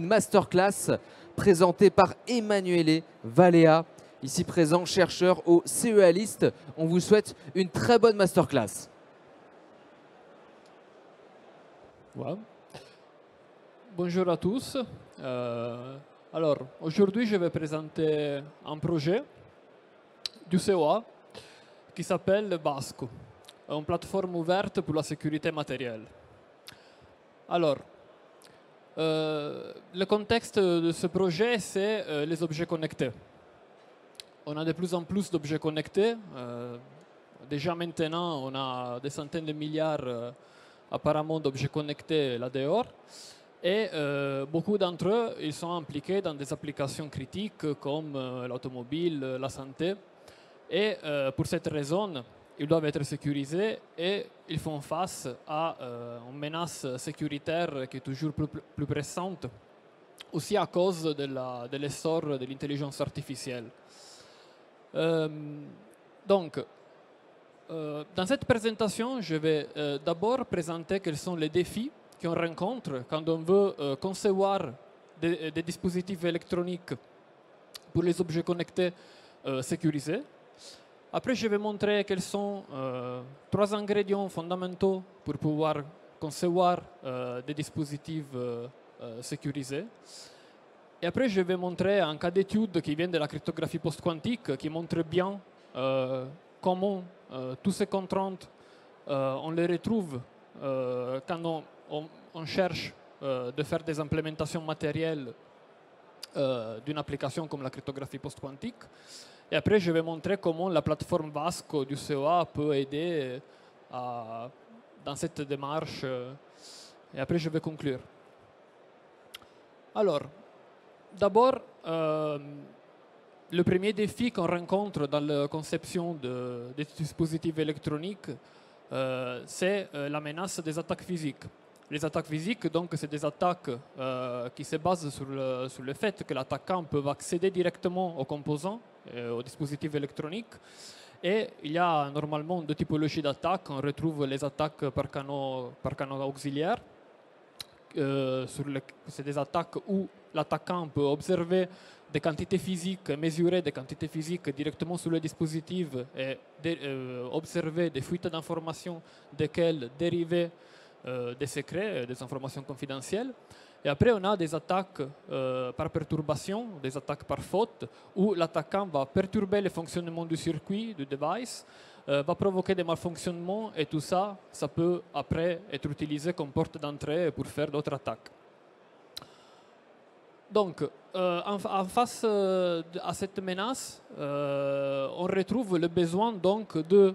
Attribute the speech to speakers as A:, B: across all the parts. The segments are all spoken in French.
A: masterclass présentée par Emanuele Valea, ici présent, chercheur au CEA List. On vous souhaite une très bonne masterclass.
B: Ouais. Bonjour à tous. Alors, aujourd'hui, je vais présenter un projet du CEA qui s'appelle Basco, une plateforme ouverte pour la sécurité matérielle. Alors, le contexte de ce projet, c'est les objets connectés. On a de plus en plus d'objets connectés. Déjà maintenant, on a des centaines de milliards apparemment d'objets connectés là-dehors. Et beaucoup d'entre eux, ils sont impliqués dans des applications critiques comme l'automobile, la santé. Et pour cette raison, ils doivent être sécurisés et ils font face à une menace sécuritaire qui est toujours plus pressante, aussi à cause de l'essor de l'intelligence artificielle. Donc, dans cette présentation, je vais d'abord présenter quels sont les défis qu'on rencontre quand on veut concevoir des dispositifs électroniques pour les objets connectés sécurisés. Après, je vais montrer quels sont 3 ingrédients fondamentaux pour pouvoir concevoir des dispositifs sécurisés. Et après, je vais montrer un cas d'étude qui vient de la cryptographie post-quantique qui montre bien comment tous ces contraintes, on les retrouve quand on cherche de faire des implémentations matérielles d'une application comme la cryptographie post-quantique. Et après, je vais montrer comment la plateforme Basco du CEA peut aider dans cette démarche. Et après, je vais conclure. Alors, d'abord, le premier défi qu'on rencontre dans la conception des dispositifs électroniques, c'est la menace des attaques physiques. Les attaques physiques, donc, c'est des attaques qui se basent sur le fait que l'attaquant peut accéder directement aux composants, aux dispositifs électroniques. Et il y a normalement 2 typologies d'attaques. On retrouve les attaques par canaux auxiliaires. C'est des attaques où l'attaquant peut observer des quantités physiques, mesurer des quantités physiques directement sur le dispositif et observer des fuites d'informations desquelles dériver des secrets, des informations confidentielles. Et après, on a des attaques par perturbation, des attaques par faute, où l'attaquant va perturber le fonctionnement du circuit, du device, va provoquer des malfonctionnements et tout ça, ça peut après être utilisé comme porte d'entrée pour faire d'autres attaques. Donc, en face à cette menace, on retrouve le besoin donc de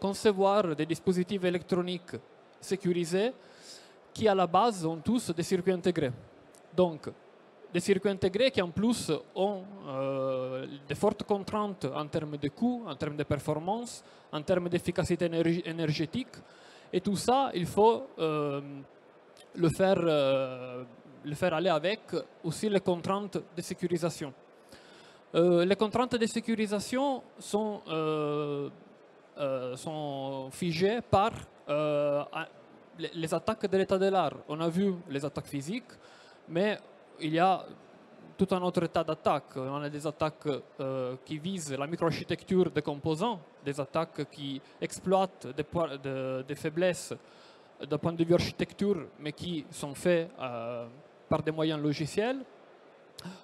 B: concevoir des dispositifs électroniques sécurisés qui à la base ont tous des circuits intégrés. Donc, des circuits intégrés qui en plus ont de fortes contraintes en termes de coûts, en termes de performance, en termes d'efficacité énergétique. Et tout ça, il faut le faire aller avec aussi les contraintes de sécurisation. Les contraintes de sécurisation sont figées par les attaques de l'état de l'art. On a vu les attaques physiques, mais il y a tout un autre tas d'attaques. On a des attaques qui visent la microarchitecture des composants, des attaques qui exploitent des faiblesses d'un point de vue architecture, mais qui sont faites par des moyens logiciels.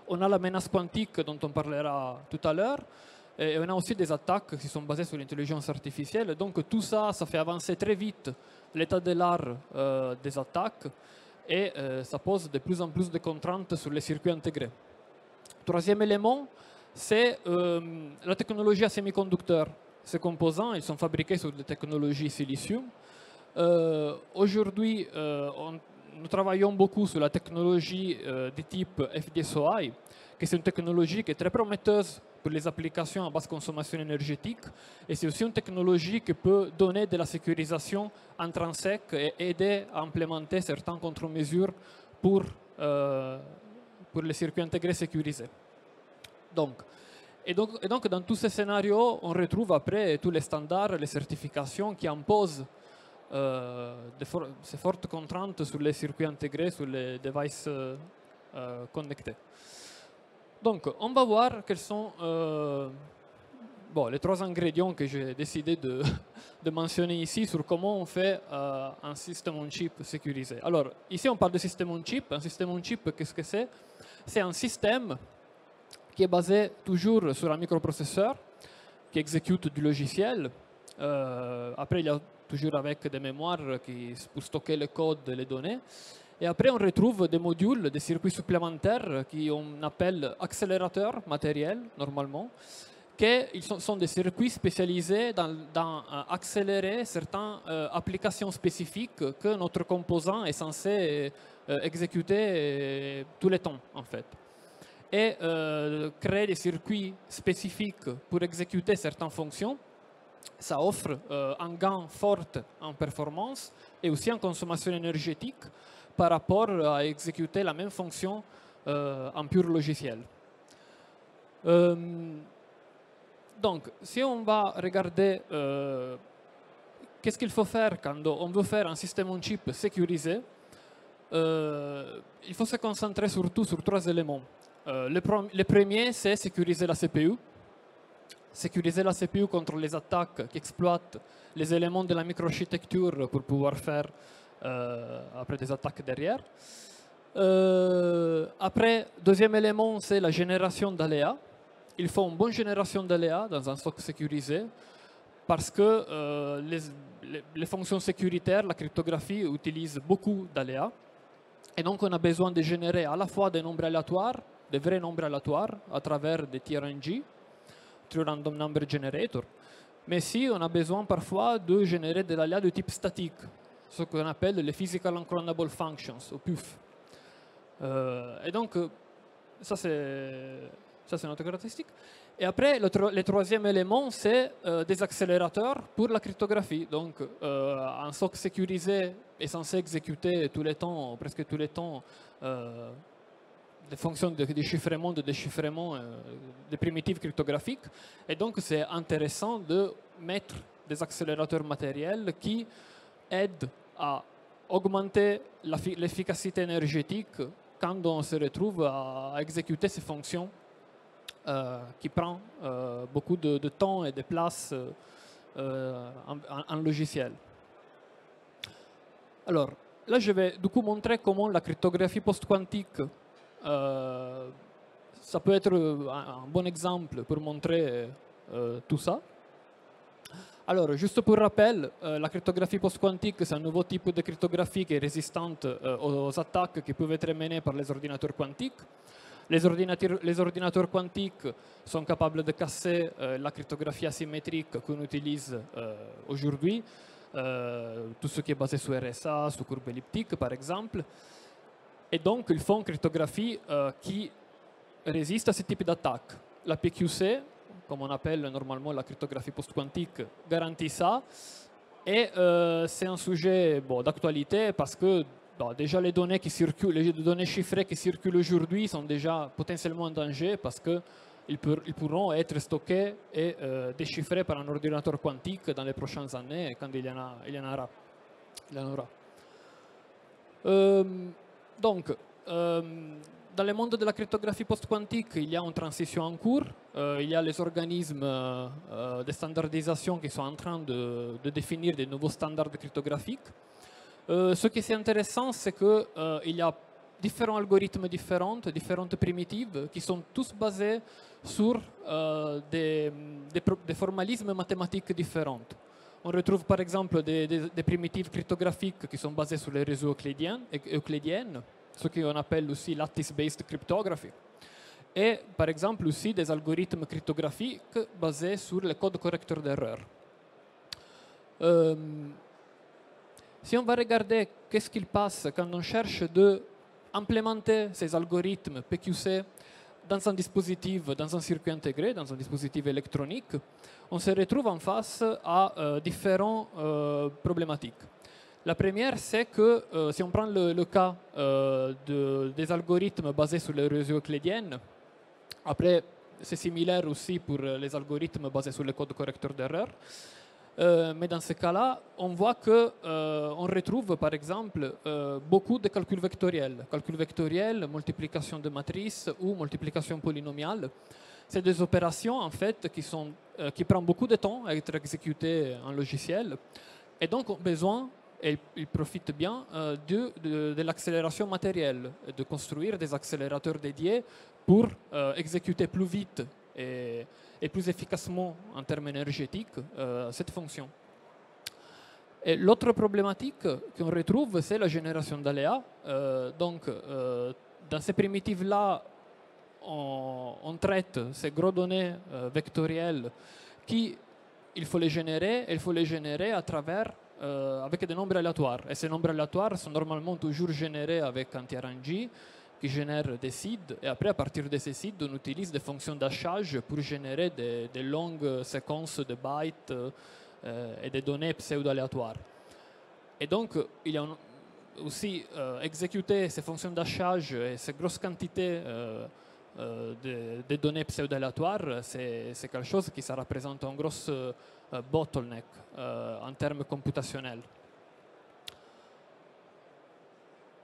B: On a la menace quantique dont on parlera tout à l'heure. Et on a aussi des attaques qui sont basées sur l'intelligence artificielle. Donc tout ça, ça fait avancer très vite l'état de l'art des attaques et ça pose de plus en plus de contraintes sur les circuits intégrés. Troisième élément, c'est la technologie à semi-conducteurs. Ces composants, ils sont fabriqués sur des technologies silicium. Aujourd'hui, nous travaillons beaucoup sur la technologie de type FDSOI, qui est une technologie qui est très prometteuse pour les applications à basse consommation énergétique. Et c'est aussi une technologie qui peut donner de la sécurisation intrinsèque et aider à implémenter certains contre-mesures pour les circuits intégrés sécurisés. Et donc, dans tous ces scénarios, on retrouve après tous les standards, les certifications qui imposent ces fortes contraintes sur les circuits intégrés, sur les devices connectés. Donc, on va voir quels sont les 3 ingrédients que j'ai décidé de, de mentionner ici sur comment on fait un système on chip sécurisé. Alors, ici, on parle de système on chip. Un système on chip, qu'est-ce que c'est? C'est un système qui est basé toujours sur un microprocesseur qui exécute du logiciel. Après, il y a toujours avec des mémoires pour stocker le code et les données. Et après, on retrouve des modules, des circuits supplémentaires qu'on appelle accélérateurs matériels, normalement, qui sont des circuits spécialisés dans accélérer certaines applications spécifiques que notre composant est censé exécuter tous les temps, en fait. Et créer des circuits spécifiques pour exécuter certaines fonctions, ça offre un gain fort en performance et aussi en consommation énergétique par rapport à exécuter la même fonction en pur logiciel. Donc, si on va regarder qu'est-ce qu'il faut faire quand on veut faire un système on chip sécurisé, il faut se concentrer surtout sur 3 éléments. Le premier, c'est sécuriser la CPU. Sécuriser la CPU contre les attaques qui exploitent les éléments de la microarchitecture pour pouvoir faire après des attaques derrière. Après, deuxième élément, c'est la génération d'aléas. Il faut une bonne génération d'aléas dans un SOC sécurisé parce que les fonctions sécuritaires, la cryptographie utilise beaucoup d'aléas. Et donc, on a besoin de générer à la fois des nombres aléatoires, des vrais nombres aléatoires à travers des TRNG, True Random Number Generator. Mais si on a besoin parfois de générer de l'aléa de type statique, ce qu'on appelle les Physical Unclonable Functions, ou PUF. Et donc, ça c'est notre caractéristique. Et après, le troisième élément, c'est des accélérateurs pour la cryptographie. Donc, un SOC sécurisé est censé exécuter tous les temps, presque tous les temps, des fonctions de déchiffrement, des primitives cryptographiques. Et donc, c'est intéressant de mettre des accélérateurs matériels qui aident à augmenter l'efficacité énergétique quand on se retrouve à exécuter ces fonctions qui prend beaucoup de temps et de place en logiciel. Alors, là, je vais du coup montrer comment la cryptographie post-quantique, ça peut être un bon exemple pour montrer tout ça. Alors, juste pour rappel, la cryptographie post-quantique, c'est un nouveau type de cryptographie qui est résistante aux attaques qui peuvent être menées par les ordinateurs quantiques. Les ordinateurs quantiques sont capables de casser la cryptographie asymétrique qu'on utilise aujourd'hui, tout ce qui est basé sur RSA, sur courbe elliptique par exemple. Et donc, ils font une cryptographie qui résiste à ce type d'attaque. La PQC, comme on appelle normalement la cryptographie post-quantique, garantit ça. Et c'est un sujet d'actualité parce que déjà les données qui circulent, les données chiffrées qui circulent aujourd'hui sont déjà potentiellement en danger parce qu'ils pourront être stockés et déchiffrés par un ordinateur quantique dans les prochaines années quand il y en aura. Donc, dans le monde de la cryptographie post-quantique, il y a une transition en cours. Il y a les organismes de standardisation qui sont en train de définir des nouveaux standards cryptographiques. Ce qui est intéressant, c'est qu'il y a différents algorithmes différentes primitives qui sont tous basés sur des formalismes mathématiques différents. On retrouve par exemple des primitives cryptographiques qui sont basées sur les réseaux euclidiennes, ce qu'on appelle aussi lattice-based cryptography. Et par exemple aussi des algorithmes cryptographiques basés sur le code correcteur d'erreurs. Si on va regarder qu'est-ce qu'il passe quand on cherche d'implémenter ces algorithmes PQC dans un dispositif, dans un circuit intégré, dans un dispositif électronique, on se retrouve en face à différentes problématiques. La première, c'est que si on prend le cas des algorithmes basés sur les réseaux euclidiennes, après c'est similaire aussi pour les algorithmes basés sur le code correcteur d'erreurs, Mais dans ce cas-là, on voit qu'on retrouve par exemple beaucoup de calculs vectoriels. Calcul vectoriel, multiplication de matrices ou multiplication polynomiale. C'est des opérations en fait qui prennent beaucoup de temps à être exécutées en logiciel et donc ont besoin, et ils profitent bien de l'accélération matérielle, de construire des accélérateurs dédiés pour exécuter plus vite et plus efficacement en termes énergétiques cette fonction. Et l'autre problématique qu'on retrouve, c'est la génération d'aléas. Dans ces primitives-là, on traite ces gros données vectorielles il faut les générer, et il faut les générer à travers avec des nombres aléatoires. Et ces nombres aléatoires sont normalement toujours générés avec un TRNG qui génère des seeds. Et après, à partir de ces seeds, on utilise des fonctions d'hachage pour générer des longues séquences de bytes et des données pseudo-aléatoires. Et donc, il y a aussi exécuter ces fonctions d'hachage et ces grosses quantités de données pseudo-aléatoires, c'est quelque chose qui ça représente un gros bottleneck en termes computationnels.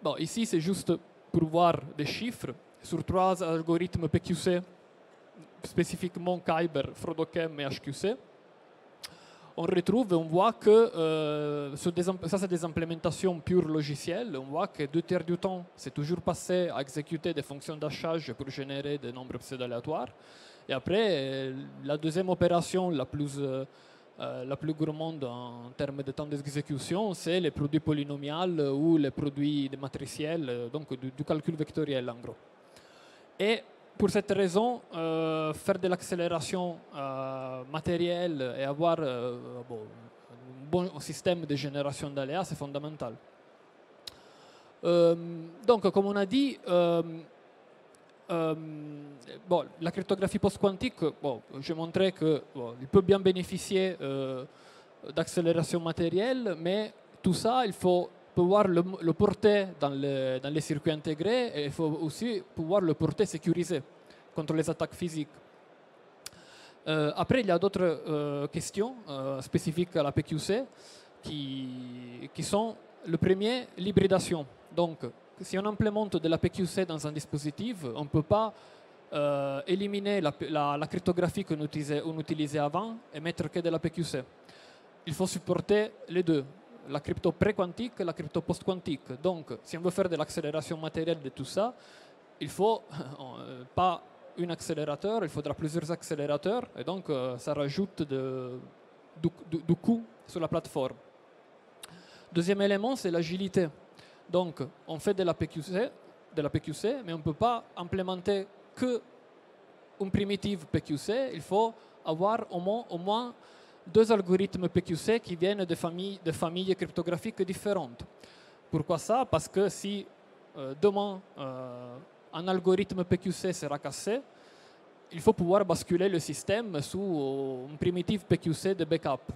B: Bon, ici, c'est juste pour voir des chiffres sur 3 algorithmes PQC, spécifiquement Kyber, Frodokem et HQC. On retrouve et on voit que ça, c'est des implémentations pure logicielles. On voit que 2/3 du temps, c'est toujours passé à exécuter des fonctions d'hachage pour générer des nombres pseudo-aléatoires. Et après, la deuxième opération la plus gourmande en termes de temps d'exécution, c'est les produits polynomiales ou les produits matriciels, donc du calcul vectoriel en gros. Et pour cette raison, faire de l'accélération matérielle et avoir un bon système de génération d'aléas, c'est fondamental. Donc, comme on a dit, la cryptographie post-quantique, j'ai montré qu'il peut bien bénéficier d'accélération matérielle, mais tout ça, il faut pouvoir le porter dans les circuits intégrés et il faut aussi pouvoir le porter sécurisé contre les attaques physiques. Après, il y a d'autres questions spécifiques à la PQC qui sont, le premier, l'hybridation. Donc, si on implémente de la PQC dans un dispositif, on ne peut pas éliminer la cryptographie qu'on utilisait avant et mettre que de la PQC. Il faut supporter les deux, la crypto pré-quantique et la crypto post-quantique. Donc, si on veut faire de l'accélération matérielle de tout ça, il faut pas un accélérateur, il faudra plusieurs accélérateurs, et donc ça rajoute du coût sur la plateforme. Deuxième élément, c'est l'agilité. Donc, on fait de la PQC, mais on ne peut pas implémenter qu'une primitive PQC. Il faut avoir au moins 2 algorithmes PQC qui viennent de familles cryptographiques différentes. Pourquoi ça? Parce que si demain un algorithme PQC sera cassé, il faut pouvoir basculer le système sous une primitive PQC de backup.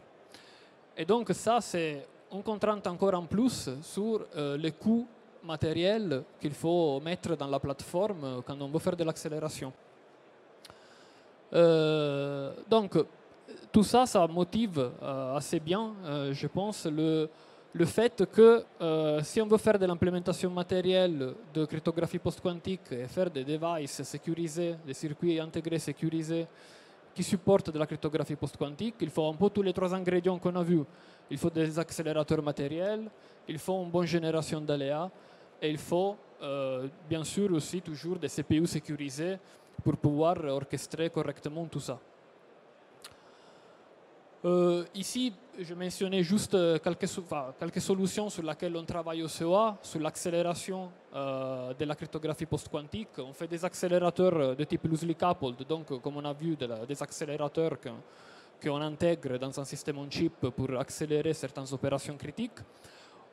B: Et donc ça, c'est une contrainte encore en plus sur les coûts matériels qu'il faut mettre dans la plateforme quand on veut faire de l'accélération. Donc, tout ça, ça motive assez bien, je pense, le fait que si on veut faire de l'implémentation matérielle de cryptographie post-quantique et faire des devices sécurisés, des circuits intégrés sécurisés qui supportent de la cryptographie post-quantique, il faut un peu tous les 3 ingrédients qu'on a vus. Il faut des accélérateurs matériels, il faut une bonne génération d'aléas et il faut bien sûr aussi toujours des CPU sécurisés pour pouvoir orchestrer correctement tout ça. Ici, je mentionnais juste quelques solutions sur lesquelles on travaille au CEA, sur l'accélération de la cryptographie post-quantique. On fait des accélérateurs de type loosely coupled, donc comme on a vu, des accélérateurs qu'on intègre dans un système on-chip pour accélérer certaines opérations critiques.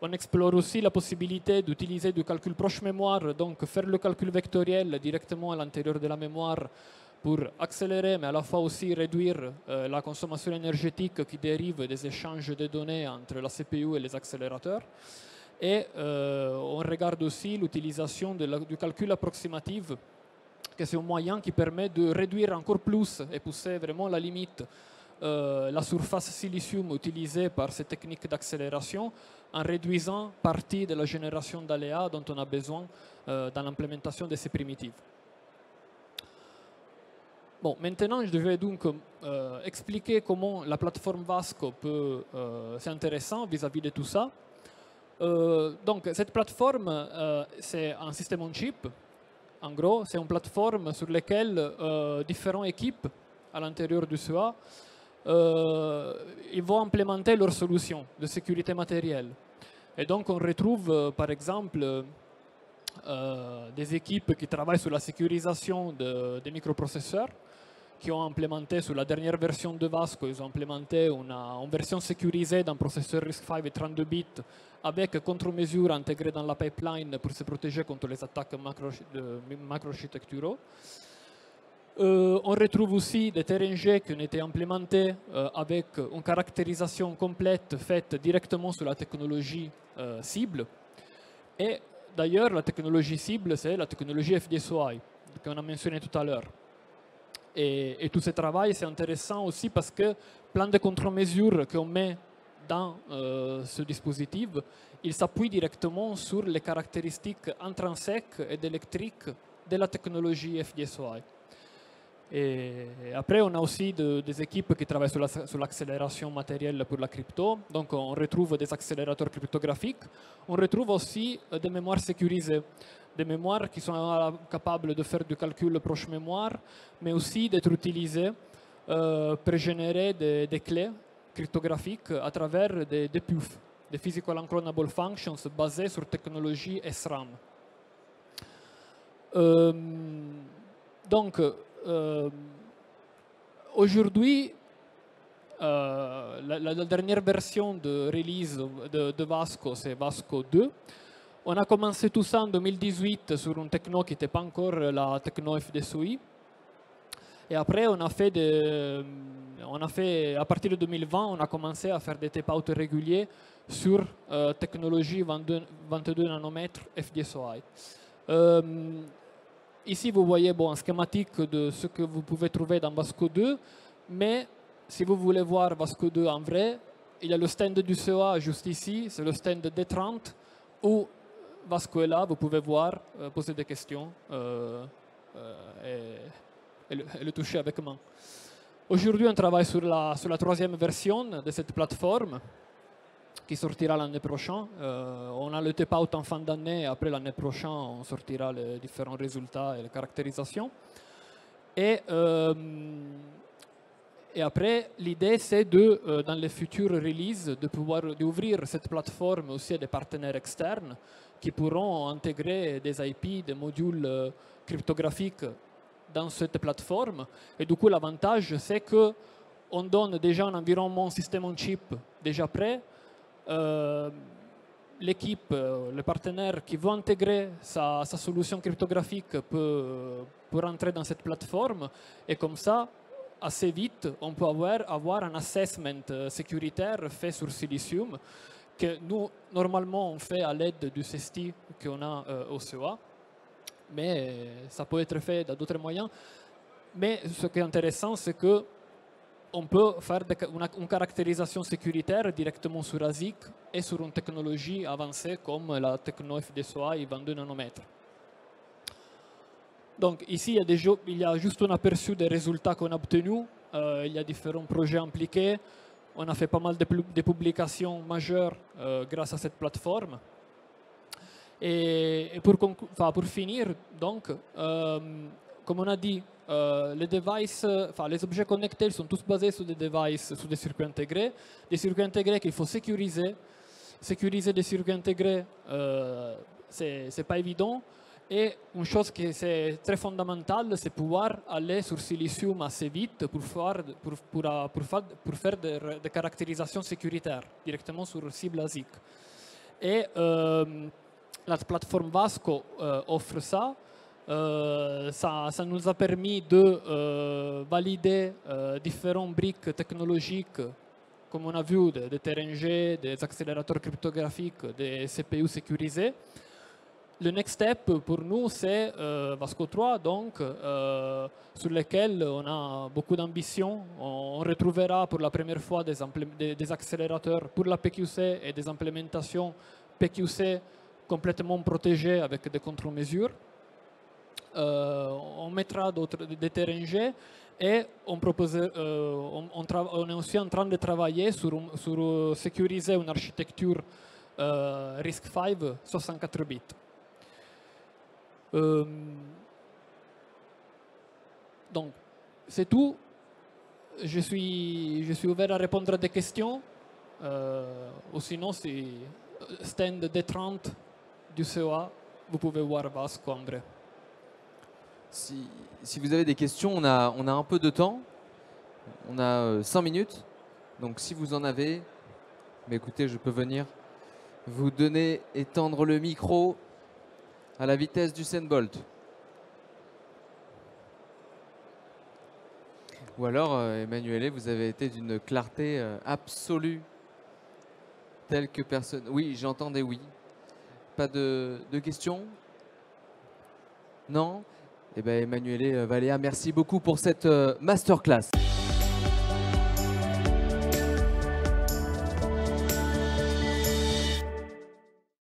B: On explore aussi la possibilité d'utiliser du calcul proche mémoire, donc faire le calcul vectoriel directement à l'intérieur de la mémoire pour accélérer, mais à la fois aussi réduire la consommation énergétique qui dérive des échanges de données entre la CPU et les accélérateurs. Et on regarde aussi l'utilisation du calcul approximatif, que c'est un moyen qui permet de réduire encore plus et pousser vraiment la limite la surface silicium utilisée par ces techniques d'accélération en réduisant partie de la génération d'aléas dont on a besoin dans l'implémentation de ces primitives. Bon, maintenant, je vais donc expliquer comment la plateforme Vasco peut, c'est intéressant vis-à-vis de tout ça. Donc, cette plateforme, c'est un système on chip. En gros, c'est une plateforme sur laquelle différentes équipes à l'intérieur du CEA ils vont implémenter leurs solutions de sécurité matérielle. Et donc, on retrouve, par exemple, des équipes qui travaillent sur la sécurisation des microprocesseurs, qui ont implémenté sur la dernière version de Vasco, ils ont implémenté une version sécurisée d'un processeur RISC-V et 32 bits avec contre-mesures intégrées dans la pipeline pour se protéger contre les attaques macro-architecturaux. On retrouve aussi des TRNG qui ont été implémentés avec une caractérisation complète faite directement sur la technologie cible. Et d'ailleurs, la technologie cible, c'est la technologie FD-SOI qu'on a mentionné tout à l'heure. Et tout ce travail, c'est intéressant aussi parce que plein de contre-mesures qu'on met dans ce dispositif, il s'appuie directement sur les caractéristiques intrinsèques et électriques de la technologie FD-SOI. Et après, on a aussi des équipes qui travaillent sur l'accélération matérielle pour la crypto. Donc, on retrouve des accélérateurs cryptographiques. On retrouve aussi des mémoires sécurisées. Des mémoires qui sont capables de faire du calcul proche mémoire, mais aussi d'être utilisées pour générer des clés cryptographiques à travers des PUF, des Physical Unclonable Functions basées sur technologie SRAM. Donc, aujourd'hui, la dernière version de release de Vasco, c'est Vasco 2. On a commencé tout ça en 2018 sur une techno qui n'était pas encore la techno FD-SOI. Et après, on a fait, à partir de 2020, on a commencé à faire des tape-out réguliers sur technologie 22 nanomètres FD-SOI. Ici, vous voyez un schématique de ce que vous pouvez trouver dans Vasco 2, mais si vous voulez voir Vasco 2 en vrai, il y a le stand du CEA juste ici, c'est le stand D30, où Vasco est là, vous pouvez voir, poser des questions et le toucher avec main. Aujourd'hui, on travaille sur la troisième version de cette plateforme qui sortira l'année prochaine. On a le tape-out en fin d'année et après l'année prochaine, on sortira les différents résultats et les caractérisations. Et après, l'idée, c'est dans les futures releases, de pouvoir d'ouvrir cette plateforme aussi à des partenaires externes qui pourront intégrer des IP, des modules cryptographiques dans cette plateforme. Et du coup, l'avantage, c'est qu'on donne déjà un environnement système on chip déjà prêt. L'équipe, le partenaire qui veut intégrer sa solution cryptographique peut rentrer dans cette plateforme. Et comme ça, assez vite, on peut avoir un assessment sécuritaire fait sur Silicium que nous, normalement, on fait à l'aide du CESTI qu'on a au CEA. Mais ça peut être fait d'autres moyens. Mais ce qui est intéressant, c'est qu'on peut faire une caractérisation sécuritaire directement sur ASIC et sur une technologie avancée comme la techno FD-SOI 22 nanomètres. Donc ici, il y a juste un aperçu des résultats qu'on a obtenus. Il y a différents projets impliqués. On a fait pas mal de publications majeures grâce à cette plateforme. Et pour finir, donc, comme on a dit, les objets connectés sont tous basés sur des devices, sur des circuits intégrés qu'il faut sécuriser. Sécuriser des circuits intégrés, c'est pas évident. Et une chose qui est très fondamentale, c'est pouvoir aller sur Silicium assez vite pour faire des caractérisations sécuritaires directement sur cible ASIC. Et la plateforme Vasco offre ça. Ça nous a permis de valider différentes briques technologiques, comme on a vu, des TRNG, des accélérateurs cryptographiques, des CPU sécurisés. Le next step pour nous, c'est Vasco 3, donc, sur lequel on a beaucoup d'ambition. On retrouvera pour la première fois des accélérateurs pour la PQC et des implémentations PQC complètement protégées avec des contre-mesures. On mettra des TRNG et on est aussi en train de travailler sur sécuriser une architecture RISC-V 64 bits. Donc, c'est tout. Je suis ouvert à répondre à des questions. Ou sinon, c'est stand D30 du COA. Vous pouvez voir Vasco, André.
A: Si vous avez des questions, on a un peu de temps. On a 5 minutes. Donc, si vous en avez, mais écoutez, je peux venir vous donner et tendre le micro à la vitesse du Bolt. Ou alors, Emmanuel, vous avez été d'une clarté absolue, telle que personne... Oui, j'entendais oui. Pas de questions? Non? Eh bien, Emmanuel Valea, merci beaucoup pour cette masterclass.